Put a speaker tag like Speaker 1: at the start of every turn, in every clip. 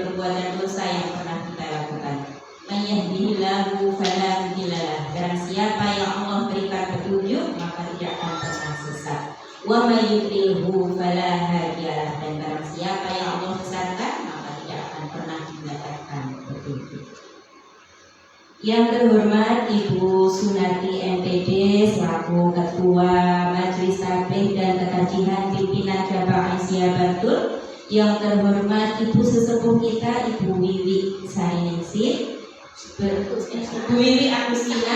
Speaker 1: perbuatan dosa yang pernah kita lakukan. Man yahdihillahu fala mudhillalah. Barang siapa yang Allah berikan petunjuk, maka tidak akan pernah sesat. Wa may yudlilhu fala hadiyalah. Dan barang siapa yang Allah sesatkan, maka tidak akan pernah mendapatkan petunjuk. Yang terhormat Ibu Sunati MPD selaku Ketua Majelis Tabligh dan Kekajian Pimpinan Cabang Aisyah Bantul. Yang terhormat Ibu Sesepuh kita Ibu Wiwi Sariningsih, Ibu Wiwi Agustina,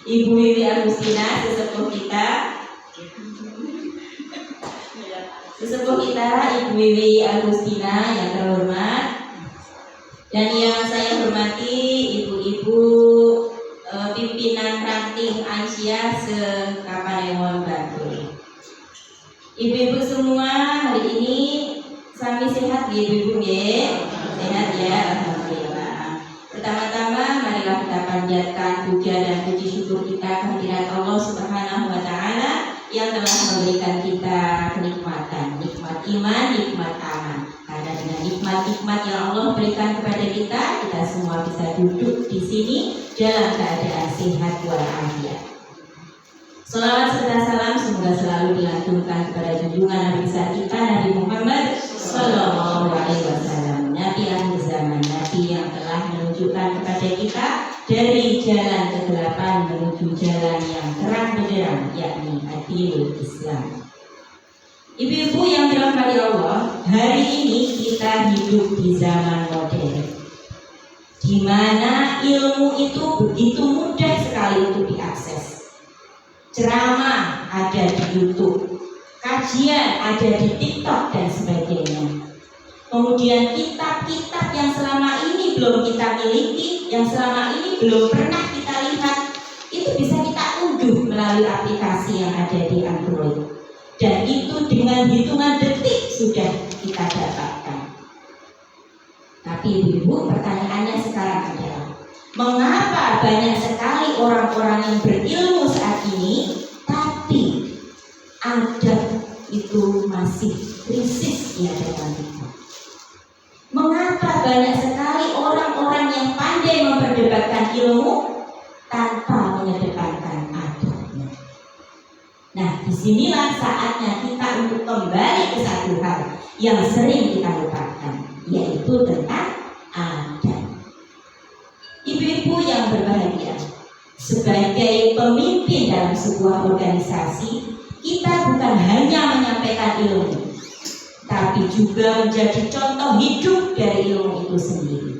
Speaker 1: Ibu Wiwi Agustina sesepuh kita, Ibu Wiwi Agustina yang terhormat, dan yang saya hormati ibu-ibu pimpinan ranting Aisyah se-Kapanewon Bantul. Ibu-ibu semua, hari ini sami sehat ya ibu-ibu ya? Sehat ya, alhamdulillah. Pertama-tama marilah kita panjatkan puja dan puji syukur kita kehadirat Allah Subhanahu wa taala yang telah memberikan kita kenikmatan, nikmat iman, nikmat aman. Karena dengan nikmat-nikmat yang Allah berikan kepada kita, kita semua bisa duduk di sini dalam keadaan sehat walafiat. Salawat serta salam semoga selalu dilantunkan kepada junjungan Nabi besar kita Nabi Muhammad Sallallahu Alaihi Wasallam, Nabi akhir zaman, Nabi yang telah menunjukkan kepada kita dari jalan kegelapan menuju jalan yang terang benderang, yakni Adilul Islam. Ibu-ibu yang dirahmati Allah, hari ini kita hidup di zaman modern, di mana ilmu itu begitu mudah sekali untuk diakses. Ceramah ada di YouTube, kajian ada di TikTok dan sebagainya. Kemudian kitab-kitab yang selama ini belum kita miliki, yang selama ini belum pernah kita lihat, itu bisa kita unduh melalui aplikasi yang ada di Android. Dan itu dengan hitungan detik sudah kita dapatkan. Tapi ibu, pertanyaannya sekarang adalah, mengapa banyak sekali orang-orang yang berilmu saat ini, tapi adab itu masih krisis di hadapan kita? Mengapa banyak sekali orang-orang yang pandai memperdebatkan ilmu tanpa mengedepankan adabnya? Nah, disinilah saatnya kita untuk kembali ke satu hal yang sering kita lupakan, yaitu tentang adab. Ibu-ibu yang berbahagia, sebagai pemimpin dalam sebuah organisasi, kita bukan hanya menyampaikan ilmu, tapi juga menjadi contoh hidup dari ilmu itu sendiri.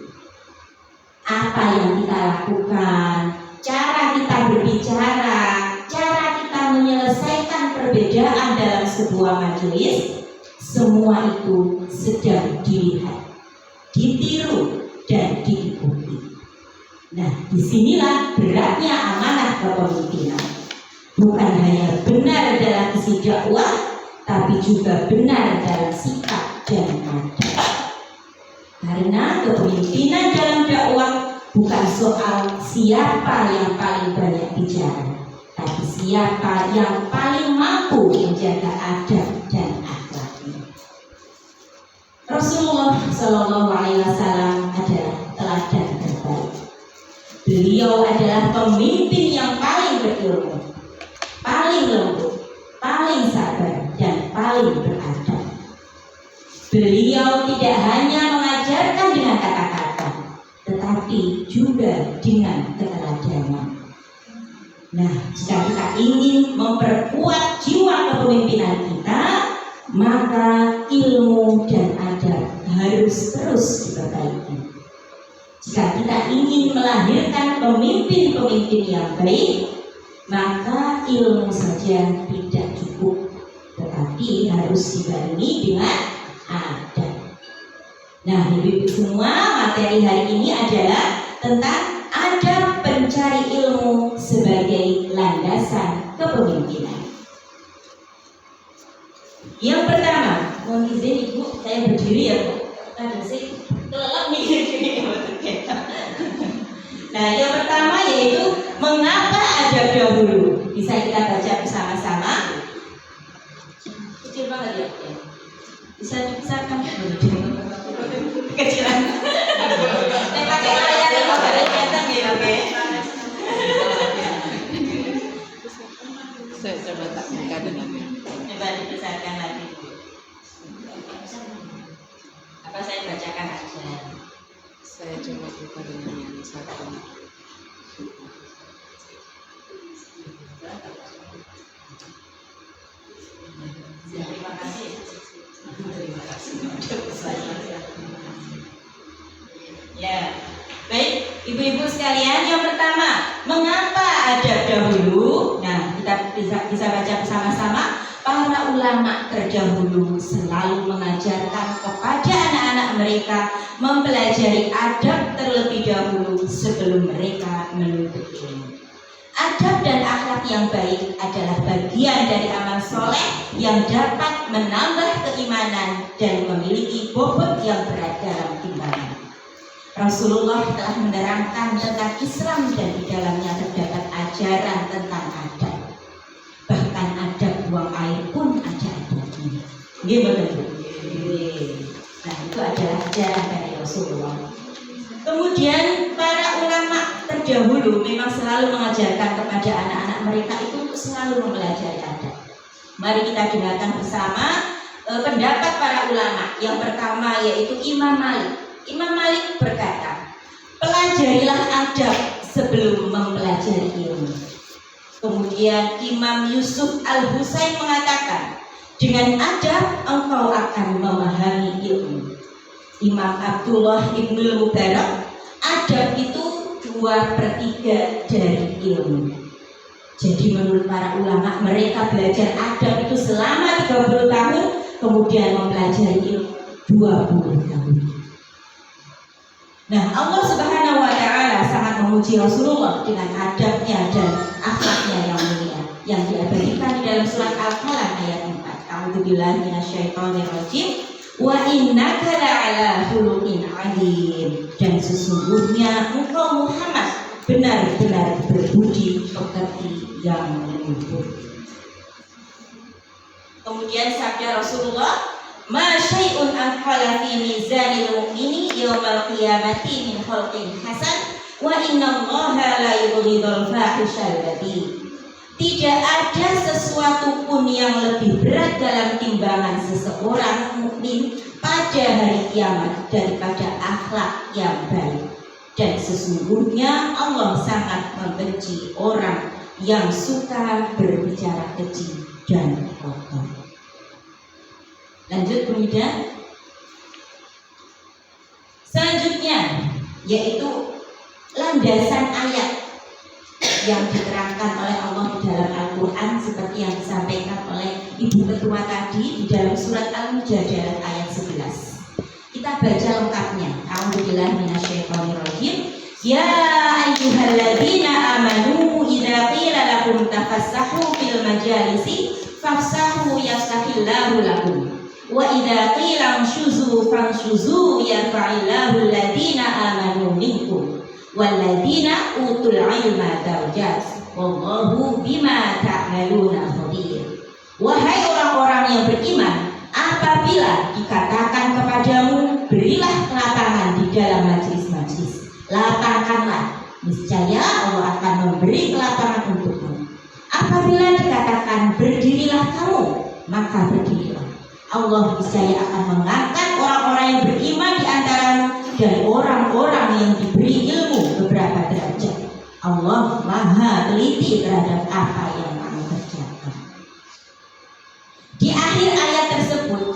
Speaker 1: Apa yang kita lakukan, cara kita berbicara, cara kita menyelesaikan perbedaan dalam sebuah majelis, semua itu sedang dilihat, ditiru, dan diikuti. Nah, disinilah beratnya amanah kepemimpinan. Bukan hanya benar dalam isi dakwah, tapi juga benar dalam sikap dan adab. Karena kepemimpinan dalam dakwah bukan soal siapa yang paling banyak bicara, tapi siapa yang paling mampu menjaga adab dan akhlaknya. Rasulullah Shallallahu Alaihi Wasallam adalah teladan terbaik. Beliau adalah pemimpin yang paling berilmu, paling lembut, paling sabar, dan paling beradab. Beliau tidak hanya mengajarkan dengan kata-kata, tetapi juga dengan keteladanan. Nah, jika kita ingin memperkuat jiwa kepemimpinan kita, maka ilmu dan adab harus terus diperbaiki. Jika kita ingin melahirkan pemimpin-pemimpin yang baik, maka ilmu saja tidak cukup, tetapi harus dibarengi dengan adab. Nah, ibu-ibu semua, materi hari ini adalah tentang adab pencari ilmu sebagai landasan kepemimpinan. Yang pertama, mohon izin ibu, saya berdiri ya bu. Tadi sih kelelep nih. Nah, yang pertama yaitu mengapa adab dahulu. Bisa kita baca bersama-sama. Kecil banget ya. Bisa dibesarkan kecilan. Pakai layar kalau ada kelihatan ya, oke.
Speaker 2: Saya coba tak buka dengan
Speaker 1: Coba dibesarkan lagi. Apa saya bacakan aja?
Speaker 2: Saya coba buka dengan yang satu.
Speaker 1: Terima kasih. Terima kasih. Ya, baik ibu-ibu sekalian, yang pertama, mengapa adab dahulu? Nah, kita bisa baca bersama-sama. Para ulama terdahulu selalu mengajarkan kepada anak-anak mereka mempelajari adab terlebih dahulu sebelum mereka menuntut ilmu. Adab dan akhlak yang baik adalah bagian dari amal soleh yang dapat menambah keimanan dan memiliki bobot yang berat dalam timbangan. Rasulullah telah menerangkan tentang Islam dan di dalamnya terdapat ajaran tentang adab. Bahkan adab buang air pun ada adabnya. Gimana? Nah, itu adalah ajaran dari Rasulullah. Kemudian para ulama terdahulu memang selalu mengajarkan kepada anak-anak mereka itu untuk selalu mempelajari adab. Mari kita dengarkan bersama pendapat para ulama. Yang pertama yaitu Imam Malik. Imam Malik berkata, pelajarilah adab sebelum mempelajari ilmu. Kemudian Imam Yusuf Al-Husain mengatakan, dengan adab engkau akan memahami ilmu. Imam Abdullah Ibnul Mubarak, adab itu 2/3 dari ilmu. Jadi menurut para ulama, mereka belajar adab itu selama 30 tahun, kemudian mempelajari ilmu 20 tahun. Nah, Allah Subhanahu wa Ta'ala sangat memuji Rasulullah dengan adabnya dan akhlaknya yang mulia yang diabadikan di dalam surat Al-Qalam ayat 4. A'udzubillahi minasyaitonirrajim. Wa innaka la'ala khuluqin 'adzim. Dan sesungguhnya engkau Muhammad benar-benar berbudi pekerti yang luhur. Kemudian sabda Rasulullah, ma syai'un anqala fi mizanil mu'mini yaumal qiyamati min khalqin hasan wa innallaha la yubghidul fahishal ladzi. Tidak ada sesuatu pun yang lebih berat dalam timbangan seseorang mukmin pada hari kiamat daripada akhlak yang baik. Dan sesungguhnya Allah sangat membenci orang yang suka berbicara keji dan kotor. Lanjut kemudian. Selanjutnya yaitu landasan ayat yang diterangkan oleh Allah di dalam Al-Quran seperti yang disampaikan oleh Ibu Ketua tadi di dalam surat Al-Mujadalah ayat 11. Kita baca lengkapnya. A'udzubillahi minasyaitonirrajim. Ya ayyuhalladzina amanu idza qila lakum tafassahu fil majalisi fafsahu yafsahillahu lakum. Wa idza qila amshuzu fanshuzu yarfa'illahu alladziina aamanu minkum walladziina utul 'ilma darajat wallahu bima ta'maluna khabir. Wahai orang-orang yang beriman, apabila dikatakan kepadamu berilah lapangan di dalam majlis-majlis, lapangkanlah, niscaya Allah akan memberi kelapangan untukmu. Apabila dikatakan berdirilah kamu, maka berdirilah. Allah niscaya akan mengangkat orang-orang yang beriman di antaramu dan orang-orang yang diberi ilmu beberapa derajat. Allah maha teliti terhadap apa yang kamu kerjakan. Di akhir ayat tersebut,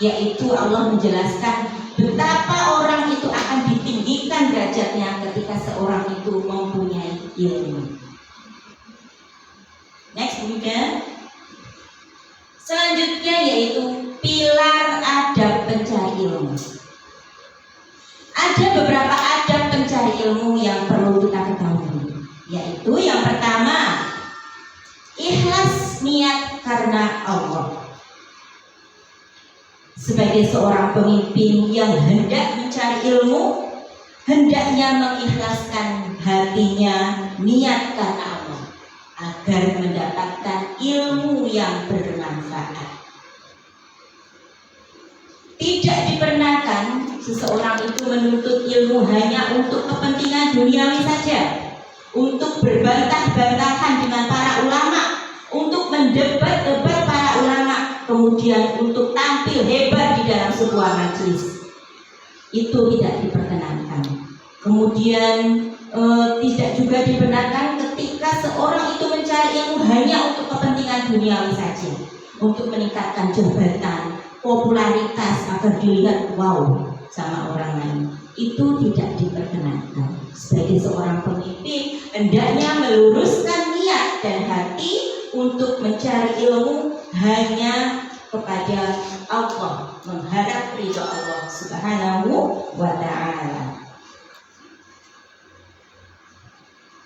Speaker 1: yaitu Allah menjelaskan betapa orang itu akan ditinggikan derajatnya ketika seorang itu mempunyai ilmu. Next, kemudian selanjutnya yaitu pilar adab pencari ilmu. Ada beberapa adab pencari ilmu yang perlu kita ketahui, yaitu yang pertama, ikhlas niat karena Allah. Sebagai seorang pemimpin yang hendak mencari ilmu, hendaknya mengikhlaskan hatinya, niat karena Allah, agar mendapatkan ilmu yang bermanfaat. Tidak diperkenankan seseorang itu menuntut ilmu hanya untuk kepentingan duniawi saja, untuk berbantah-bantahan dengan para ulama, untuk mendebat-debat para ulama, kemudian untuk tampil hebat di dalam sebuah majelis. Itu tidak diperkenankan. Kemudian tidak juga dibenarkan ketika seorang itu mencari ilmu hanya untuk kepentingan duniawi saja, untuk meningkatkan jabatan, popularitas agar dilihat wow sama orang lain. Itu tidak diperkenankan. Sebagai seorang pemimpin hendaknya meluruskan niat dan hati untuk mencari ilmu hanya kepada Allah, mengharap ridha Allah Subhanahu wa ta'ala.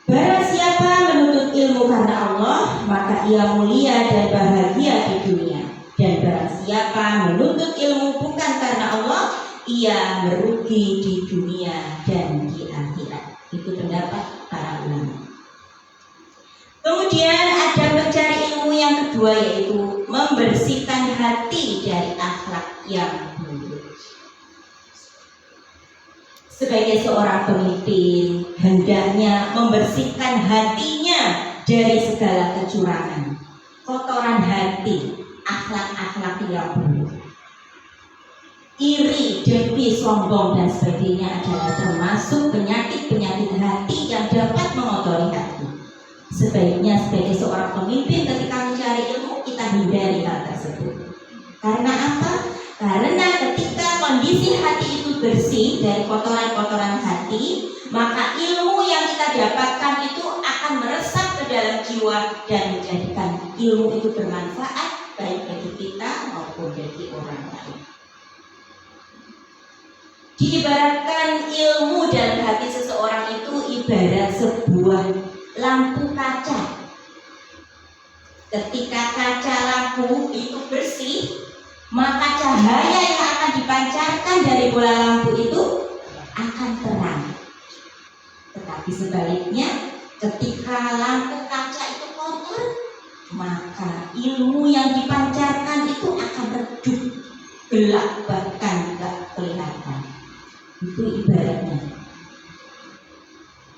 Speaker 1: Barang siapa menuntut ilmu karena Allah, maka ia mulia dan bahagia di dunia. Dan barang siapa menuntut ilmu bukan karena Allah, ia merugi di dunia dan di akhirat. Itu pendapat para ulama. Kemudian ada mencari ilmu yang kedua, yaitu membersihkan hati dari akhlak yang buruk. Sebagai seorang pemimpin, hendaknya membersihkan hatinya dari segala kecurangan, kotoran hati, akhlak-akhlak yang buruk. Iri, dengki, sombong dan sebagainya adalah termasuk penyakit-penyakit hati yang dapat mengotori hati. Sebaiknya sebagai seorang pemimpin ketika mencari ilmu, kita hindari hal tersebut. Karena apa? Karena ketika kondisi hati itu bersih dari kotoran-kotoran hati, maka ilmu yang kita dapatkan itu akan meresap ke dalam jiwa dan menjadikan ilmu itu bermanfaat baik bagi kita maupun bagi orang lain. Diibaratkan ilmu dalam hati seseorang itu ibarat sebuah lampu kaca. Ketika kaca lampu itu bersih, maka cahaya yang akan dipancarkan dari bola lampu itu akan terang. Tetapi sebaliknya, ketika lampu kaca itu kotor, maka ilmu yang dipancarkan itu akan redup, gelap, bahkan tidak kelihatan. Itu ibaratnya.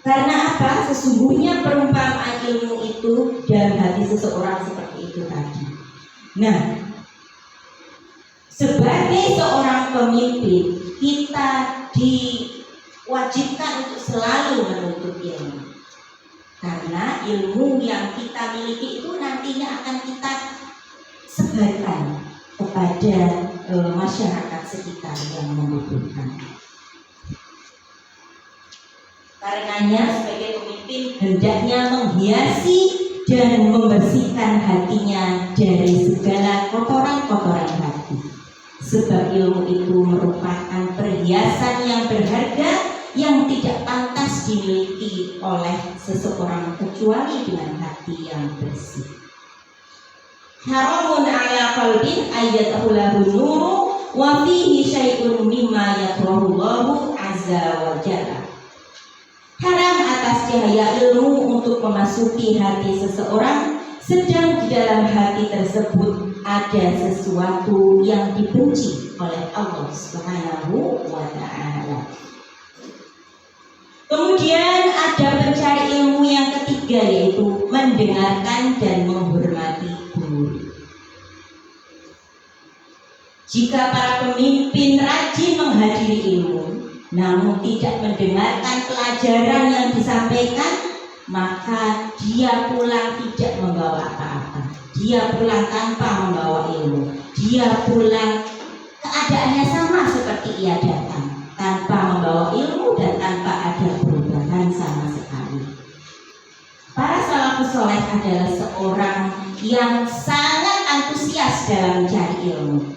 Speaker 1: Karena apa? Sesungguhnya perumpamaan ilmu itu dalam hati seseorang seperti itu tadi. Nah, sebagai seorang pemimpin, kita diwajibkan untuk selalu menuntut ilmu. Karena ilmu yang kita miliki itu nantinya akan kita sebarkan kepada masyarakat sekitar yang membutuhkan. Karenanya sebagai pemimpin hendaknya menghiasi dan membersihkan hatinya dari segala kotoran-kotoran hati. Sebab ilmu itu merupakan perhiasan yang berharga yang tidak pantas dimiliki oleh seseorang kecuali dengan hati yang bersih. Haramun ala qalbin ayyatahu lahu nuru wa fihi syai'un mimma yakrahu Allahu azza wa jalla. Haram atas cahaya ilmu untuk memasuki hati seseorang, sedang di dalam hati tersebut ada sesuatu yang dibenci oleh Allah Subhanahu wa ta'ala. Kemudian ada pencari ilmu yang ketiga, yaitu mendengarkan dan menghormati guru. Jika para pemimpin rajin menghadiri ilmu namun tidak mendengarkan pelajaran yang disampaikan, maka dia pulang tidak membawa apa-apa. Dia pulang tanpa membawa ilmu. Dia pulang keadaannya sama seperti ia datang, tanpa membawa ilmu dan tanpa ada perubahan sama sekali. Para salafus saleh adalah seorang yang sangat antusias dalam mencari ilmu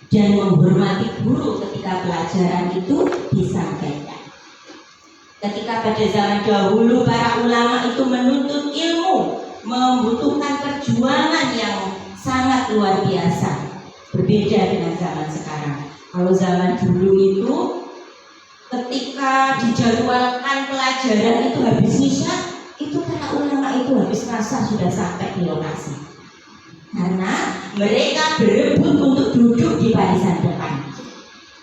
Speaker 1: dan menghormati guru ketika pelajaran itu disampaikan. Ketika pada zaman dahulu para ulama itu menuntut ilmu, membutuhkan perjuangan yang sangat luar biasa, berbeda dengan zaman sekarang. Kalau zaman dulu itu ketika dijadwalkan pelajaran itu habis isya, itu para ulama itu habis asar sudah sampai di lokasi. Karena mereka berebut untuk duduk di barisan depan.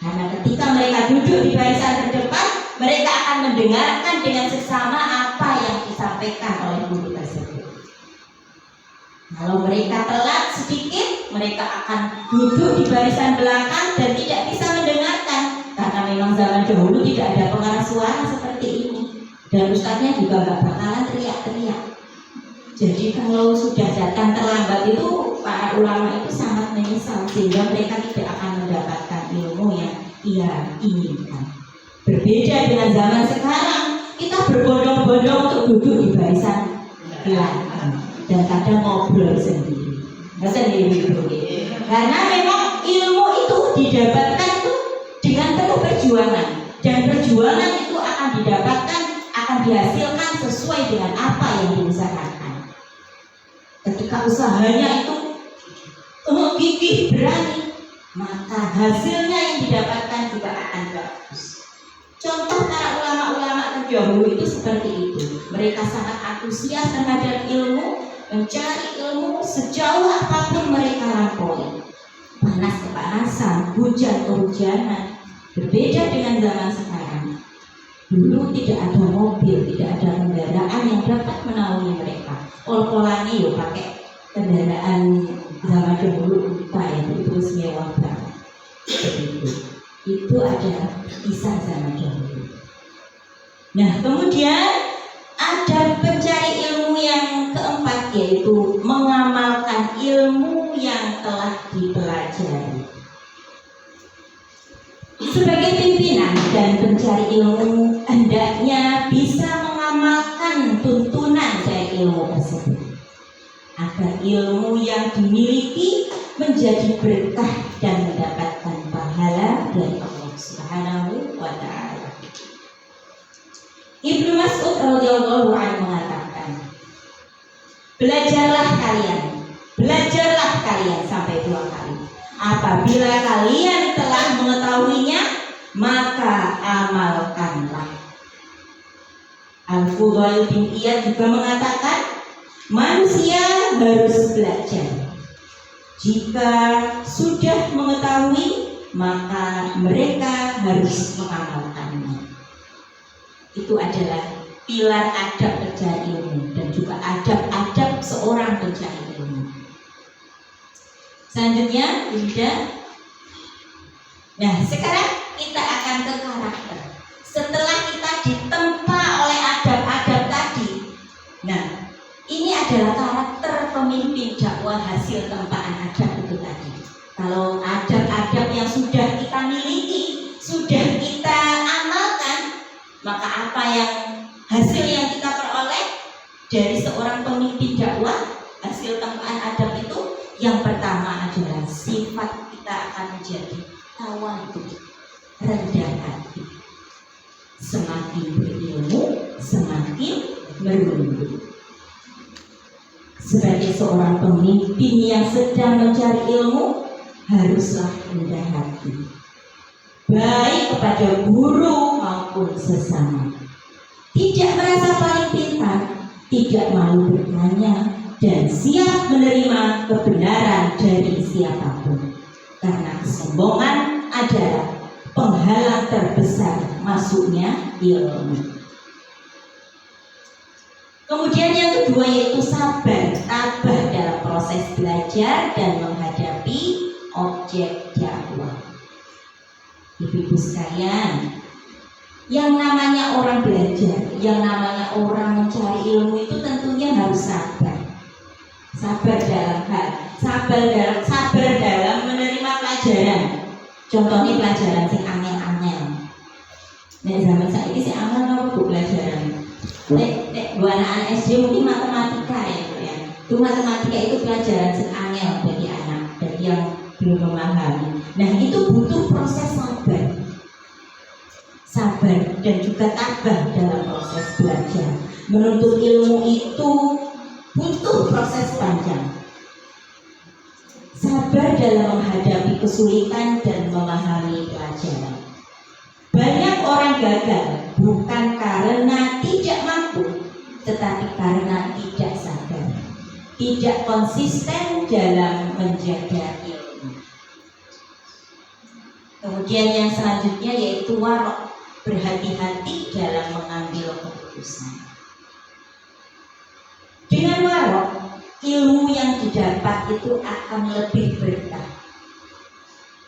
Speaker 1: Karena ketika mereka duduk di barisan terdepan, mereka akan mendengarkan dengan seksama apa yang disampaikan oleh guru tersebut. Kalau mereka telat sedikit, mereka akan duduk di barisan belakang dan tidak bisa mendengarkan. Karena memang zaman dahulu tidak ada pengarah suara seperti ini. Dan ustadznya juga gak bakalan teriak-teriak. Jadi kalau sudah datang terlambat itu, para ulama itu sangat menyesal, sehingga mereka tidak akan mendapatkan ilmu yang ia inginkan. Berbeda dengan zaman sekarang, kita berbondong-bondong untuk duduk di barisan belakang dan kadang ngobrol sendiri. Karena memang ilmu itu didapatkan itu dengan penuh perjuangan, dan perjuangan itu akan didapatkan, akan dihasilkan sesuai dengan apa yang diusahakan. Ketika usahanya itu gigih berani, maka hasilnya yang didapatkan juga akan bagus. Contoh para ulama-ulama terdahulu itu seperti itu. Mereka sangat antusias terhadap ilmu, mencari ilmu sejauh apapun mereka lampaui. Panas kepanasan, hujan kehujanan. Berbeda dengan zaman sekarang. Dulu tidak ada mobil, tidak ada kendaraan yang dapat menaungi mereka. Pol-polannya yuk pakai kendaraan zaman dahulu unta yang terus mewah banget. Begitu. Itu adalah kisah zaman dahulu. Nah, kemudian ada pencari ilmu yang keempat, yaitu mengamalkan ilmu yang telah dipelajari. Sebagai pimpinan dan pencari ilmu, hendaknya bisa mengamalkan tuntunan dari ilmu tersebut, agar ilmu yang dimiliki menjadi berkah dan mendapatkan pahala dari Allah Subhanahu wa Ta'ala. Ibnu Mas'ud radhiyallahu anhu mengatakan, belajarlah kalian sampai 2 kali. Apabila kalian telah mengetahuinya, maka amalkanlah. Al-Fudail bin Iyad juga mengatakan, manusia harus belajar. Jika sudah mengetahui, maka mereka harus mengamalkannya. Itu adalah pilar adab pencari ilmu dan juga adab-adab seorang pencari ilmu. Selanjutnya, nah sekarang kita akan ke karakter. Setelah kita ditempa oleh adab-adab tadi, nah ini adalah karakter pemimpin dakwah hasil tempaan adab itu tadi. Kalau adab-adab yang sudah kita miliki, sudah kita amalkan, maka apa yang hasil yang kita peroleh dari seorang pemimpin dakwah hasil tempaan adab itu, yang pertama adalah sifat kita akan menjadi tawadhu, rendah hati. Semakin berilmu, semakin merunduk. Sebagai seorang pemimpin yang sedang mencari ilmu, haruslah rendah hati, baik kepada guru maupun sesama. Tidak merasa paling pintar, tidak malu bertanya, dan siap menerima kebenaran dari siapapun. Karena kesombongan adalah penghalang terbesar masuknya ilmu. Kemudian yang kedua yaitu sabar, tabah dalam proses belajar dan menghadapi objek dakwah. Ibu-ibu sekalian, yang namanya orang belajar, yang namanya orang mencari ilmu itu tentunya harus sabar. Sabar dalam sabar dalam menerima pelajaran. Contohnya pelajaran sing angel-angel. Nek zaman saiki sing angel nopo pelajaran. Nek buat anak SD mungkin matematika ya. Itu matematika itu pelajaran sing angel bagi anak, bagi yang belum memahami. Nah, itu butuh proses sabar dan juga tabah dalam proses belajar. Menuntut ilmu itu butuh proses panjang. Sabar dalam menghadapi kesulitan dan memahami pelajaran. Banyak orang gagal bukan karena tidak mampu, tetapi karena tidak sabar. tidak konsisten dalam menjaga ilmu. Kemudian yang selanjutnya yaitu warok, berhati-hati dalam mengambil keputusan. Dengan warok, ilmu yang didapat itu akan lebih berkah.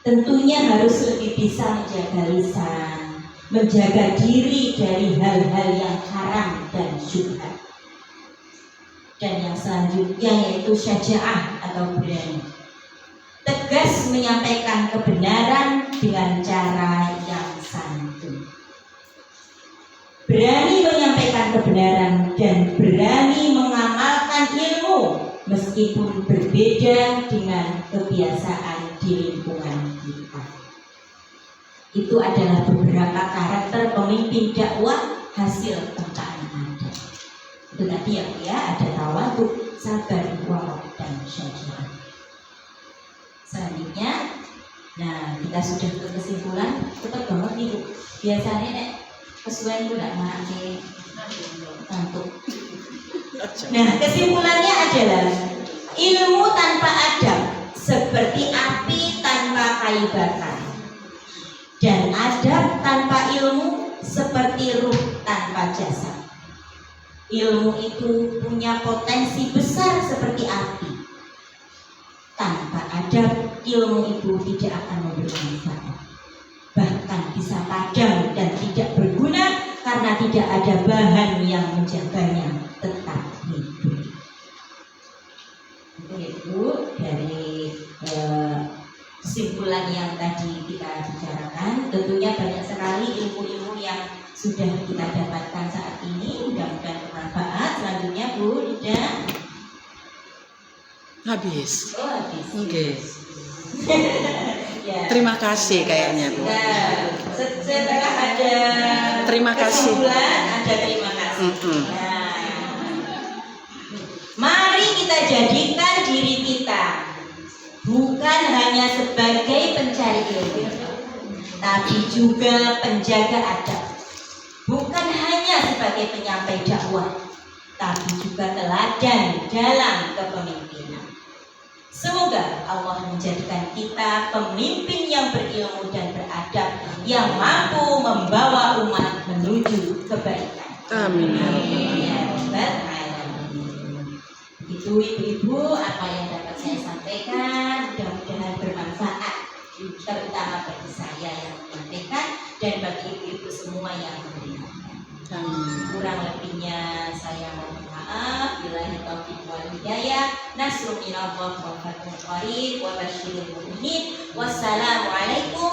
Speaker 1: Tentunya harus lebih bisa menjaga lisan, menjaga diri dari hal-hal yang haram dan syubhat. Dan yang selanjutnya yaitu syaja'ah atau berani. Tegas menyampaikan kebenaran dengan cara yang santun. Berani menyampaikan kebenaran dan berani mengamalkan ilmu meskipun berbeda dengan kebiasaan di lingkungan kita. Itu adalah beberapa karakter pemimpin dakwah hasil tempaan ada. Itu tadi ya, ada tawadhu, sabar, warok, dan syaja'ah. Selanjutnya, nah kita sudah ke kesimpulan, cepat banget nih Bu. Biasanya nek kesuwen itu tidak mati ngantuk. Nah kesimpulannya adalah ilmu tanpa adab seperti api tanpa kayu bakar, dan adab tanpa ilmu seperti ruh tanpa jasad. Ilmu itu punya potensi besar seperti api. Tanpa adab, ilmu itu tidak akan memberi manfaat, bahkan bisa padam dan tidak berguna karena tidak ada bahan yang menjaganya tetap hidup. Itu dari kesimpulan yang tadi kita bicarakan. Tentunya banyak sekali ilmu-ilmu yang sudah kita dapatkan saat ini, mudah-mudahan bermanfaat. Selanjutnya Bu Lida.
Speaker 2: Habis.
Speaker 1: Oh habis.
Speaker 2: Oke.
Speaker 1: Ya.
Speaker 2: Terima kasih kayaknya Bu.
Speaker 1: Nah, setelah ada
Speaker 2: Terima kasih.
Speaker 1: kesimpulan, ada terima kasih. Nah, mari kita jadikan diri kita bukan hanya sebagai pencari ilmu, tapi juga penjaga adab. Bukan hanya sebagai penyampai dakwah, tapi juga teladan dalam kepemimpinan. Semoga Allah menjadikan kita pemimpin yang berilmu dan beradab, yang mampu membawa umat menuju kebaikan.
Speaker 2: Amin.
Speaker 1: Ya Rabbal Alamin. Itu ibu-ibu apa yang dapat saya sampaikan, mudah-mudahan bermanfaat, terutama bagi saya yang menyampaikan dan bagi ibu-ibu semua yang mendengarkan. Kurang lebihnya saya mohon maaf. Billahi taufiq wal hidayah. Nasrul minallah wa fathul qarib wa basyiril mu'minin. Wassalamualaikum